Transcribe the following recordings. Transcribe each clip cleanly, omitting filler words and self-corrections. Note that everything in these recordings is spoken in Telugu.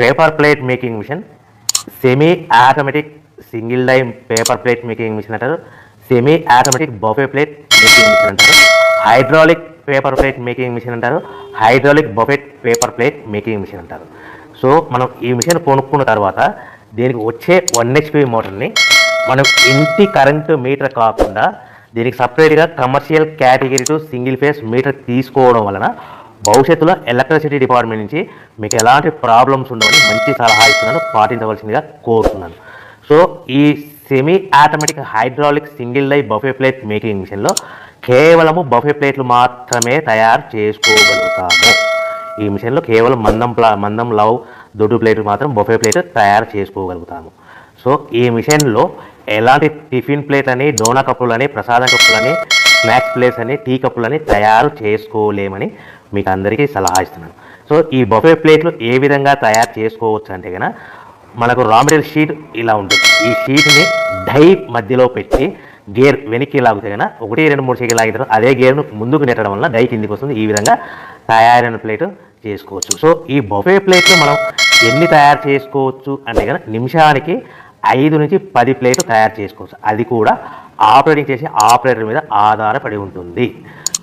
Paper plate making machine, semi automatic single die paper plate making machine అంటారు, semi automatic buffet plate making machine అంటారు, hydraulic paper plate making machine అంటారు, hydraulic buffet paper plate making machine అంటారు. సో మనం ఈ మిషన్ కొనుక్కున్న తర్వాత దీనికి వచ్చే 1 HP మోటార్ని మనం ఇంటి కరెంటు మీటర్ కాకుండా దీనికి సపరేట్గా commercial category to single phase metre తీసుకోవడం వలన భవిష్యత్తులో ఎలక్ట్రిసిటీ డిపార్ట్మెంట్ నుంచి మీకు ఎలాంటి ప్రాబ్లమ్స్ ఉండవని మంచి సలహా ఇస్తున్నాను, పాటించవలసిందిగా కోరుతున్నాను. సో ఈ semi automatic hydraulic single die buffet plate making మిషన్లో కేవలము బఫే ప్లేట్లు మాత్రమే తయారు చేసుకోగలుగుతాము. ఈ మిషన్లో కేవలం మందం లవ్ దొడ్డు ప్లేట్లు మాత్రం బఫే ప్లేట్ తయారు చేసుకోగలుగుతాము. సో ఈ మిషన్లో ఎలాంటి టిఫిన్ ప్లేట్లని, డోనా కప్పులని, ప్రసాదం కప్పులని, స్నాక్స్ ప్లేట్స్ అని, టీ కప్పులని తయారు చేసుకోలేమని మీకు అందరికీ సలహా ఇస్తున్నాను. సో ఈ బఫే ప్లేట్లు ఏ విధంగా తయారు చేసుకోవచ్చు అంటే కనుక మనకు రా మెటీరియల్ షీట్ ఇలా ఉంటుంది. ఈ షీట్ని డై మధ్యలో పెట్టి గేర్ వెనక్కి లాగితే కనుక 1, 2, 3 సెకండ్లు లాగిన తర్వాత అదే గేర్ను ముందుకు నెట్టడం వల్ల డై కిందికి వస్తుంది. ఈ విధంగా తయారైన ప్లేట్ చేసుకోవచ్చు. సో ఈ బఫే ప్లేట్లు మనం ఎన్ని తయారు చేసుకోవచ్చు అంటే కనుక నిమిషానికి 5 నుంచి 10 ప్లేట్లు తయారు చేసుకోవచ్చు. అది కూడా ఆపరేటింగ్ చేసే ఆపరేటర్ మీద ఆధారపడి ఉంటుంది.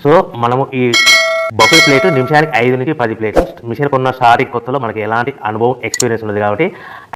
సో మనము ఈ బఫే ప్లేట్ నిమిషానికి 5 నుంచి 10 ప్లేట్లు మిషన్ కొన్న స్టార్టింగ్ కొత్తలో మనకి ఎలాంటి అనుభవం ఎక్స్పీరియన్స్ ఉన్నది కాబట్టి